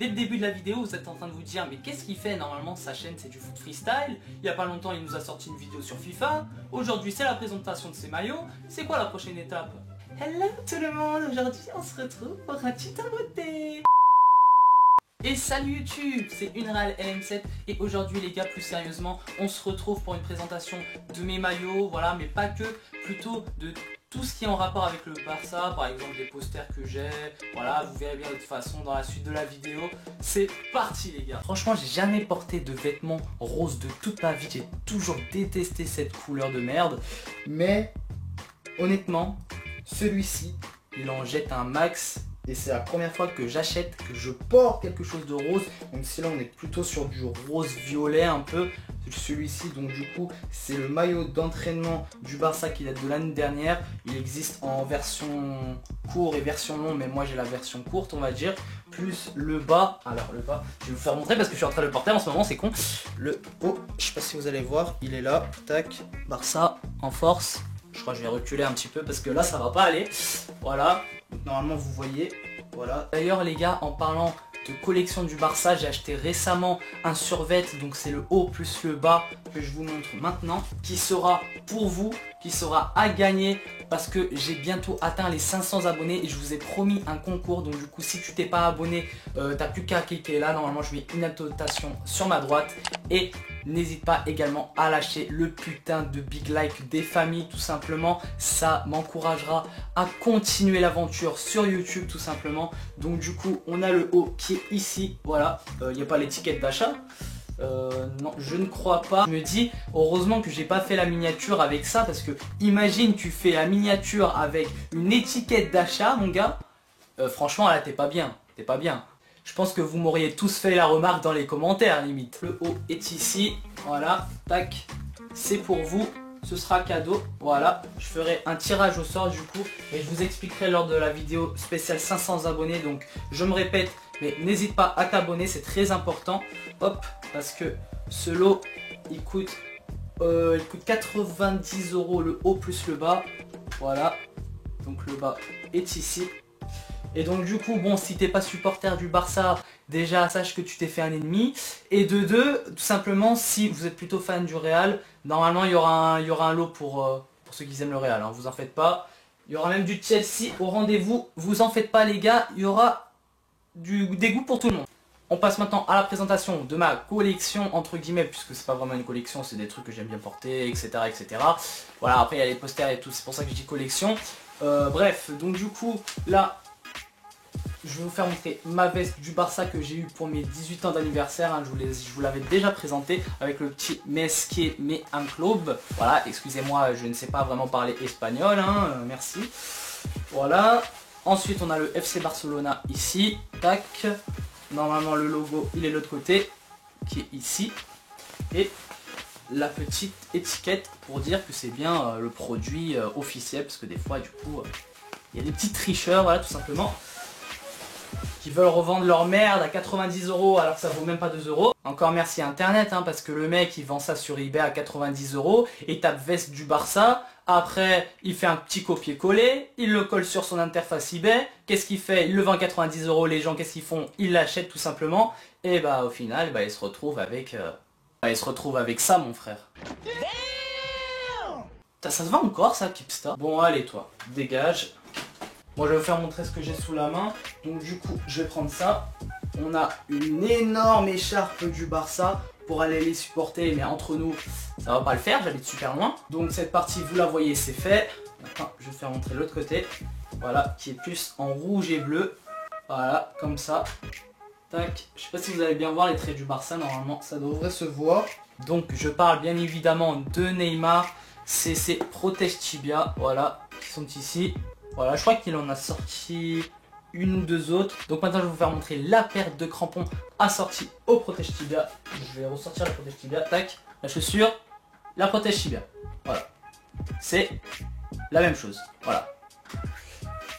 Dès le début de la vidéo, vous êtes en train de vous dire mais qu'est-ce qu'il fait? Normalement sa chaîne c'est du foot freestyle. Il n'y a pas longtemps il nous a sorti une vidéo sur FIFA. Aujourd'hui c'est la présentation de ses maillots. C'est quoi la prochaine étape? Hello tout le monde, aujourd'hui on se retrouve pour un tuto beauté. Et salut YouTube, c'est Unreal LM7 et aujourd'hui les gars, plus sérieusement, on se retrouve pour une présentation de mes maillots, voilà, mais pas que, plutôt de tout ce qui est en rapport avec le Barça, par exemple des posters que j'ai, voilà, vous verrez bien de toute façon dans la suite de la vidéo. C'est parti les gars. Franchement, j'ai jamais porté de vêtements roses de toute ma vie, j'ai toujours détesté cette couleur de merde, mais honnêtement, celui-ci, il en jette un max. Et c'est la première fois que j'achète, que je porte quelque chose de rose. Donc si là on est plutôt sur du rose violet un peu. Celui-ci donc du coup c'est le maillot d'entraînement du Barça qui date de l'année dernière. Il existe en version courte et version longue, mais moi j'ai la version courte on va dire. Plus le bas, alors le bas, je vais vous faire montrer parce que je suis en train de le porter en ce moment, c'est con. Le haut, je sais pas si vous allez voir, il est là, tac, Barça en force. Je crois que je vais reculer un petit peu parce que là ça va pas aller. Voilà, donc normalement vous voyez, voilà. D'ailleurs les gars, en parlant de collection du Barça, j'ai acheté récemment un survêt, donc c'est le haut plus le bas que je vous montre maintenant, qui sera pour vous, qui sera à gagner parce que j'ai bientôt atteint les 500 abonnés et je vous ai promis un concours. Donc du coup si tu t'es pas abonné, t'as plus qu'à cliquer là, normalement je mets une annotation sur ma droite et n'hésite pas également à lâcher le putain de big like des familles tout simplement, ça m'encouragera à continuer l'aventure sur YouTube tout simplement. Donc du coup on a le haut qui est ici, voilà, il n'y a pas l'étiquette d'achat. Non, je ne crois pas. Je me dis heureusement que j'ai pas fait la miniature avec ça parce que imagine tu fais la miniature avec une étiquette d'achat mon gars, franchement là t'es pas bien, t'es pas bien. Je pense que vous m'auriez tous fait la remarque dans les commentaires limite. Le haut est ici, voilà, tac, c'est pour vous, ce sera cadeau, voilà. Je ferai un tirage au sort du coup et je vous expliquerai lors de la vidéo spéciale 500 abonnés. Donc je me répète, mais n'hésite pas à t'abonner, c'est très important. Hop, parce que ce lot il coûte 90 € le haut plus le bas, voilà. Donc le bas est ici. Et donc du coup, bon, si t'es pas supporter du Barça, déjà sache que tu t'es fait un ennemi. Et de deux, tout simplement, si vous êtes plutôt fan du Real, normalement il y aura un lot pour ceux qui aiment le Real, hein, vous en faites pas. Il y aura même du Chelsea au rendez-vous, vous en faites pas les gars, il y aura des goûts pour tout le monde. On passe maintenant à la présentation de ma collection entre guillemets, puisque c'est pas vraiment une collection, c'est des trucs que j'aime bien porter, etc. etc. Voilà, après il y a les posters et tout, c'est pour ça que je dis collection. Bref, donc du coup, là, je vais vous faire montrer ma veste du Barça que j'ai eu pour mes 18 ans d'anniversaire, hein. Je vous l'avais déjà présenté avec le petit Mesque me un club. Voilà, excusez-moi, je ne sais pas vraiment parler espagnol, hein, merci. Voilà, ensuite on a le FC Barcelona ici, tac. Normalement le logo il est de l'autre côté, qui est ici. Et la petite étiquette pour dire que c'est bien le produit officiel, parce que des fois du coup il y a des petits tricheurs, voilà tout simplement, qui veulent revendre leur merde à 90 € alors que ça vaut même pas 2 €. Encore merci à internet, hein, parce que le mec il vend ça sur eBay à 90 € et tape veste du Barça. Après il fait un petit copier-coller, il le colle sur son interface eBay. Qu'est-ce qu'il fait? Il le vend à 90 €, les gens qu'est-ce qu'ils font? Ils l'achètent tout simplement. Et bah au final bah, il se retrouve avec ça mon frère. Ça se vend encore ça, Kipsta? Bon allez toi, dégage. Moi je vais vous faire montrer ce que j'ai sous la main. Donc du coup je vais prendre ça. On a une énorme écharpe du Barça pour aller les supporter, mais entre nous ça va pas le faire, j'habite super loin. Donc cette partie vous la voyez c'est fait. Maintenant je vais faire montrer l'autre côté. Voilà, qui est plus en rouge et bleu. Voilà, comme ça. Tac. Je sais pas si vous allez bien voir les traits du Barça, normalement ça devrait se voir. Donc je parle bien évidemment de Neymar. C'est ces protège tibia, voilà, qui sont ici. Voilà, je crois qu'il en a sorti une ou deux autres. Donc maintenant je vais vous faire montrer la paire de crampons assortie au protège tibia. Je vais ressortir la protège tibia, tac. La chaussure, la protège tibia. Voilà. C'est la même chose. Voilà.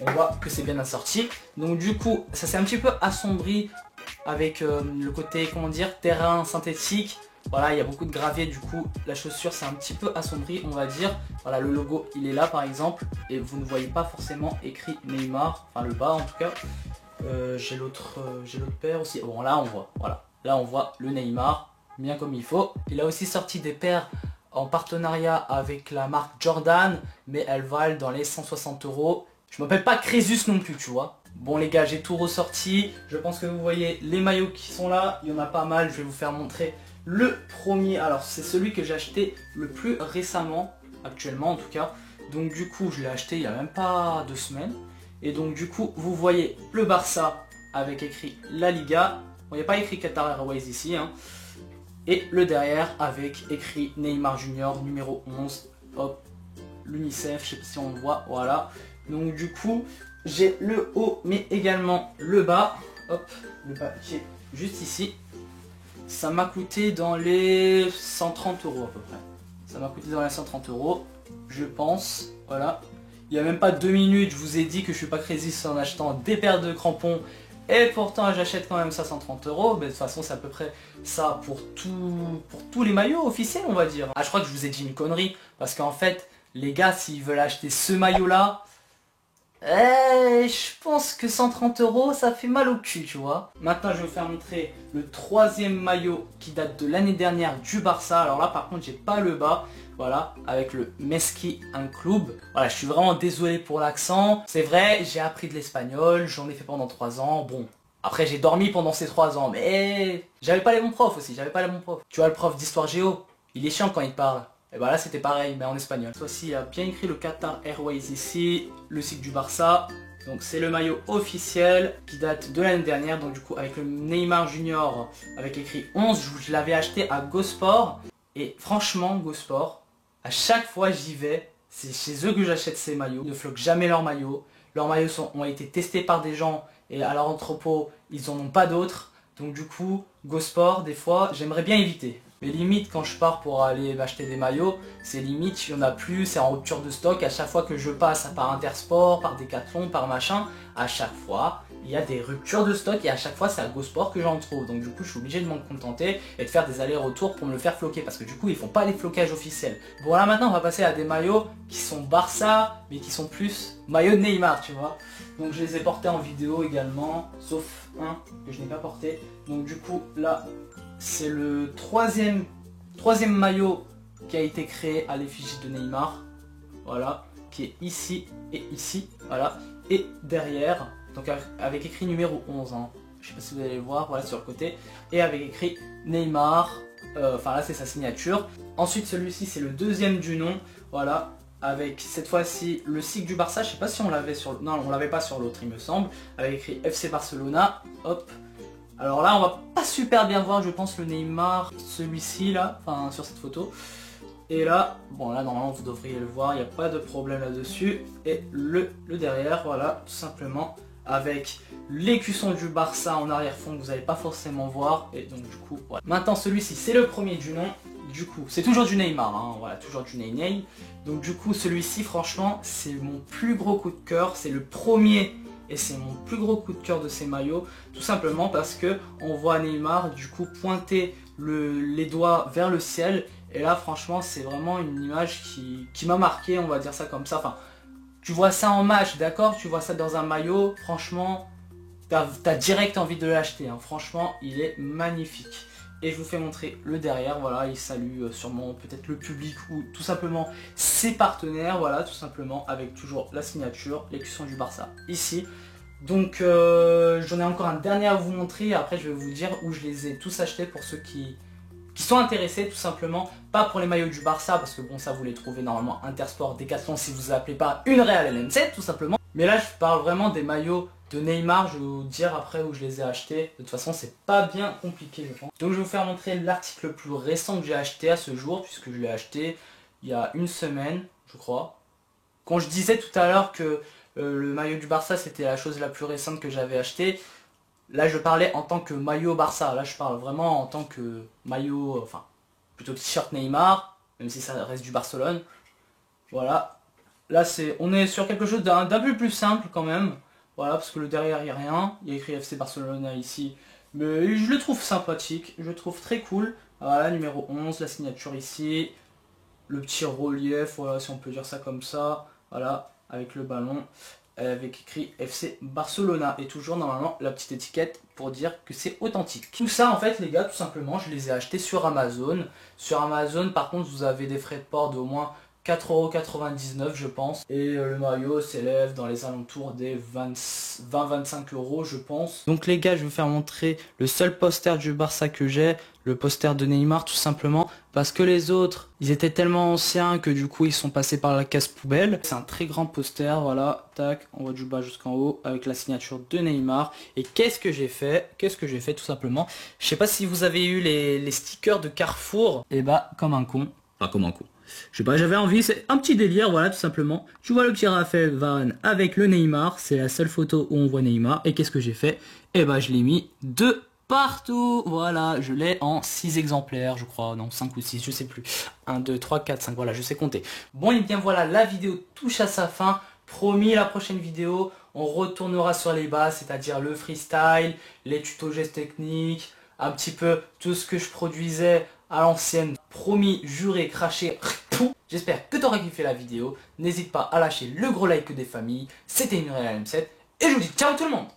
On voit que c'est bien assorti. Donc du coup, ça s'est un petit peu assombri avec le côté, comment dire, terrain synthétique. Voilà, il y a beaucoup de gravier, du coup la chaussure c'est un petit peu assombri on va dire. Voilà, le logo il est là par exemple et vous ne voyez pas forcément écrit Neymar, enfin le bas en tout cas. J'ai l'autre paire aussi. Bon là on voit, voilà. Là on voit le Neymar, bien comme il faut. Il a aussi sorti des paires en partenariat avec la marque Jordan, mais elles valent dans les 160 €. Je m'appelle pas Crésus non plus, tu vois. Bon les gars, j'ai tout ressorti. Je pense que vous voyez les maillots qui sont là. Il y en a pas mal, je vais vous faire montrer le premier. Alors c'est celui que j'ai acheté le plus récemment, actuellement en tout cas. Donc du coup, je l'ai acheté il y a même pas 2 semaines. Et donc du coup, vous voyez le Barça avec écrit La Liga. Bon, il n'y a pas écrit Qatar Airways ici, hein. Et le derrière avec écrit Neymar Junior numéro 11. Hop, l'UNICEF, je sais pas si on le voit, voilà. Donc du coup, j'ai le haut mais également le bas. Hop, le bas qui est juste ici. Ça m'a coûté dans les 130 € à peu près. Ça m'a coûté dans les 130 €, je pense, voilà. Il n'y a même pas 2 minutes, je vous ai dit que je suis pas crazy en achetant des paires de crampons. Et pourtant j'achète quand même ça 130 €. Mais de toute façon c'est à peu près ça pour tous les maillots officiels, on va dire. Ah, je crois que je vous ai dit une connerie. Parce qu'en fait, les gars, s'ils veulent acheter ce maillot là, je pense que 130 € ça fait mal au cul, tu vois. Maintenant je vais vous faire montrer le troisième maillot qui date de l'année dernière du Barça. Alors là par contre j'ai pas le bas. Voilà, avec le Messi un club. Voilà, je suis vraiment désolé pour l'accent. C'est vrai, j'ai appris de l'espagnol, j'en ai fait pendant 3 ans. Bon, après j'ai dormi pendant ces 3 ans, mais j'avais pas les bons profs aussi, j'avais pas les bons profs. Tu vois le prof d'histoire géo, il est chiant quand il parle. Et bah là c'était pareil, mais en espagnol. Cette fois-ci, il y a bien écrit le Qatar Airways ici, le site du Barça. Donc c'est le maillot officiel qui date de l'année dernière. Donc du coup avec le Neymar Junior avec écrit 11, je l'avais acheté à GoSport. Et franchement GoSport, à chaque fois j'y vais, c'est chez eux que j'achète ces maillots. Ils ne floquent jamais leurs maillots. Leurs maillots ont été testés par des gens et à leur entrepôt, ils en ont pas d'autres. Donc du coup, GoSport, des fois, j'aimerais bien éviter. Mais limite, quand je pars pour aller m'acheter des maillots, c'est limite, il n'y en a plus, c'est en rupture de stock. À chaque fois que je passe par Intersport, par Decathlon, par machin, à chaque fois, il y a des ruptures de stock et à chaque fois, c'est à GoSport que j'en trouve. Donc du coup, je suis obligé de m'en contenter et de faire des allers-retours pour me le faire floquer. Parce que du coup, ils font pas les flocages officiels. Bon, là maintenant, on va passer à des maillots qui sont Barça, mais qui sont plus maillots de Neymar, tu vois. Donc je les ai portés en vidéo également, sauf un que je n'ai pas porté. Donc du coup, là, c'est le troisième maillot qui a été créé à l'effigie de Neymar. Voilà, qui est ici et ici, voilà. Et derrière, donc avec écrit numéro 11, hein. Je sais pas si vous allez le voir, voilà sur le côté. Et avec écrit Neymar, enfin là c'est sa signature. Ensuite celui-ci c'est le deuxième du nom, voilà. Avec cette fois-ci le sigle du Barça, je sais pas si on l'avait sur... Non, on l'avait pas sur l'autre il me semble. Avec écrit FC Barcelona, hop. Alors là on va pas super bien voir je pense le Neymar, celui-ci là, enfin sur cette photo. Et là, bon là normalement vous devriez le voir, il n'y a pas de problème là-dessus. Et le derrière, voilà, tout simplement, avec l'écusson du Barça en arrière-fond que vous n'allez pas forcément voir. Et donc du coup, voilà. Maintenant celui-ci c'est le premier du nom. Du coup, c'est toujours du Neymar, hein, voilà, toujours du Neymar. Donc du coup, celui-ci, franchement, c'est mon plus gros coup de cœur. C'est le premier et c'est mon plus gros coup de cœur de ces maillots. Tout simplement parce que on voit Neymar, du coup, pointer les doigts vers le ciel. Et là, franchement, c'est vraiment une image qui m'a marqué, on va dire ça comme ça. Enfin, tu vois ça en match, d'accord? Tu vois ça dans un maillot, franchement, t'as direct envie de l'acheter, hein. Franchement, il est magnifique. Et je vous fais montrer le derrière, voilà, il salue sûrement peut-être le public ou tout simplement ses partenaires, voilà, tout simplement, avec toujours la signature, l'écusson du Barça, ici. Donc, j'en ai encore un dernier à vous montrer, après je vais vous dire où je les ai tous achetés pour ceux qui sont intéressés, tout simplement. Pas pour les maillots du Barça, parce que bon, ça vous les trouvez normalement Intersport, Decathlon, si vous appelez pas une Real LM7, tout simplement. Mais là, je parle vraiment des maillots de Neymar, je vais vous dire après où je les ai achetés. De toute façon, c'est pas bien compliqué, je pense. Donc, je vais vous faire montrer l'article le plus récent que j'ai acheté à ce jour, puisque je l'ai acheté il y a une semaine, je crois. Quand je disais tout à l'heure que le maillot du Barça, c'était la chose la plus récente que j'avais acheté, là, je parlais en tant que maillot Barça. Là, je parle vraiment en tant que maillot, enfin, plutôt t-shirt Neymar, même si ça reste du Barcelone. Voilà. Là, on est sur quelque chose d'un peu plus simple quand même. Voilà, parce que le derrière, il n'y a rien. Il y a écrit FC Barcelona ici. Mais je le trouve sympathique. Je le trouve très cool. Voilà, numéro 11, la signature ici. Le petit relief, voilà, si on peut dire ça comme ça. Voilà, avec le ballon. avec écrit FC Barcelona et toujours normalement la petite étiquette pour dire que c'est authentique. Tout ça en fait les gars, tout simplement je les ai achetés sur Amazon. Sur Amazon par contre vous avez des frais de port d'au moins 4,99 € je pense. Et le maillot s'élève dans les alentours des 20-25 € je pense. Donc les gars, je vais vous faire montrer le seul poster du Barça que j'ai. Le poster de Neymar tout simplement. Parce que les autres, ils étaient tellement anciens que du coup ils sont passés par la casse poubelle. C'est un très grand poster, voilà. Tac, on voit du bas jusqu'en haut avec la signature de Neymar. Et qu'est-ce que j'ai fait? Tout simplement. Je sais pas si vous avez eu les stickers de Carrefour. Et bah comme un con. Enfin comme un con. Je sais pas, j'avais envie, c'est un petit délire, voilà, tout simplement. Tu vois le petit Raphaël Varane avec le Neymar, c'est la seule photo où on voit Neymar. Et qu'est-ce que j'ai fait? Eh ben, je l'ai mis de partout, voilà, je l'ai en 6 exemplaires, je crois, non, 5 ou 6, je sais plus. 1, 2, 3, 4, 5, voilà, je sais compter. Bon, et bien voilà, la vidéo touche à sa fin. Promis, la prochaine vidéo, on retournera sur les bases, c'est-à-dire le freestyle, les tutos gestes techniques, un petit peu tout ce que je produisais à l'ancienne. Promis, juré, craché. J'espère que tu auras kiffé la vidéo. N'hésite pas à lâcher le gros like des familles. C'était Muriel M7 et je vous dis ciao tout le monde.